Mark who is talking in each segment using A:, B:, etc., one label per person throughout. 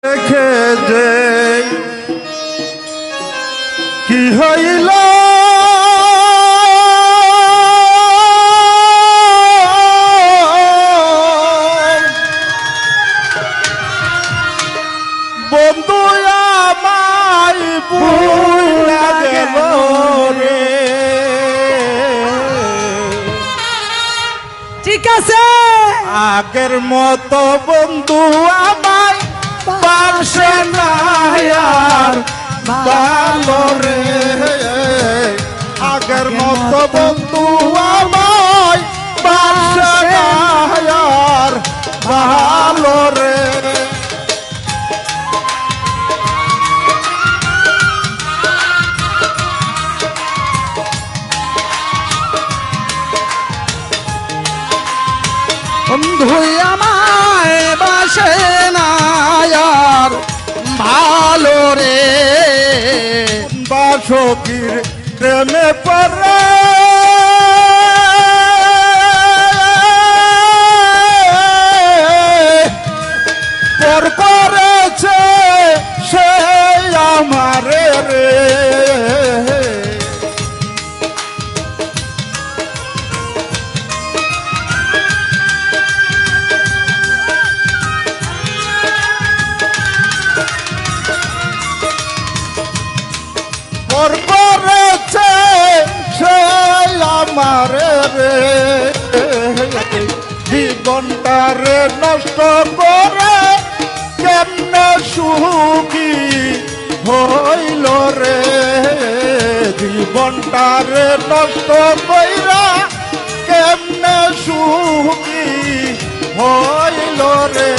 A: দেখে যে কি হইল বন্ধু আমায় ভুইলা গেল রে।
B: ঠিক আছে,
A: আগের মতো বন্ধু আমায় পাশে নাই আর ভালো রে। আগের মতো বন্ধু আমায় পাশে নাই আর ভালো রে।
B: বন্ধু আমায় বাসে না আর ভালো রে।
A: বাসকির প্রেমে পড়ে পর করেছে সে আমারে রে। পর করেছে সে আমারে রে। জীবনটারে নষ্ট করে কেমনে সুখী হইল রে। জীবনটারে নষ্ট কইরা কেমনে সুখী হইল রে।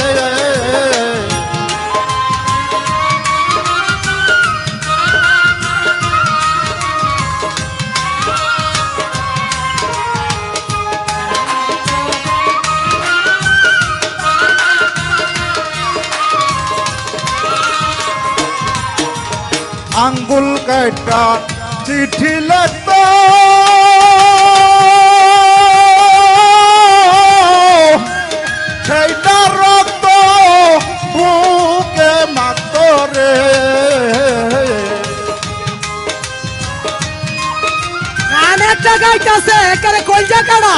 A: আঙ্গুল কাটা চিঠি লিখত সেইটা রক্ত বুকে মাত রে।
B: গান একটা গাইতেছে একেবারে কলজা কাড়া।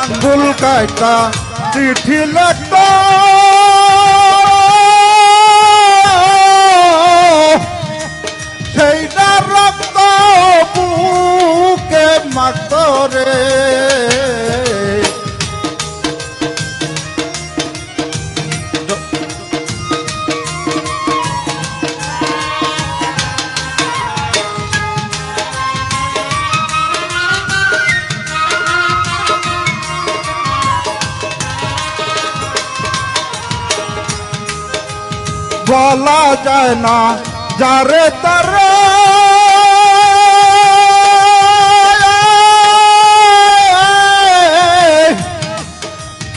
A: আঙ্গুল কাটা চিঠি লিখত সেইটা রক্ত বুকে মাত রে। বলা যায় না যারে তারে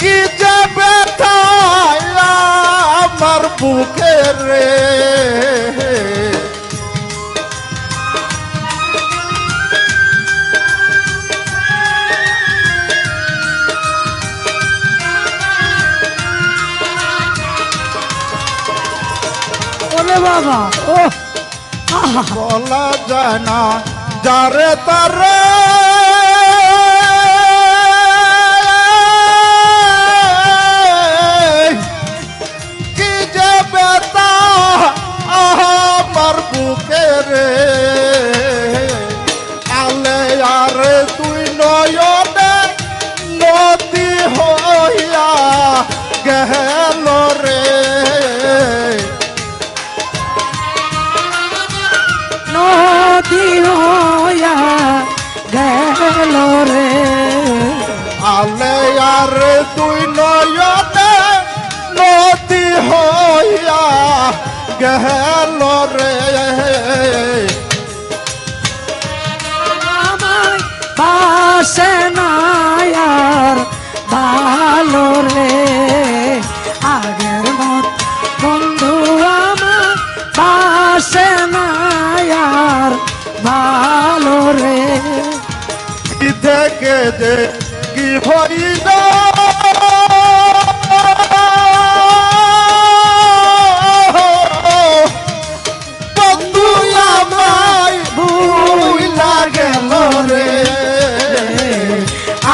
A: কি যে ব্যথা আমার বুকে রে।
B: ওরে বাবা, ও
A: বলা যায় না যারে তারে কি যে ব্যথা আমার বুকে রে। আলে আর তুই নয়নে নদী হইয়া গেল রে।
B: নদী হইয়া গেল রে।
A: আলে আর তুই নয়নে নদী হইয়া গেল রে।
B: আমায় বাসে না আর ভালো রে। আগের মত বন্ধু আমার বাসে না আর ভালো রে।
A: থেকে যে কি হইল বন্ধু আমায় ভুইলা গেল রে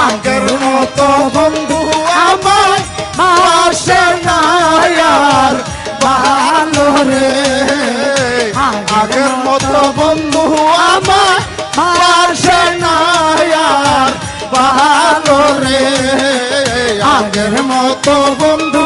A: আগের মতো বন্ধু আমায় পাশে নাই আর ভালো রে আগের মতো বন্ধু আমায় পাশে নাই আর ভালো রে আগের মতো বন্ধু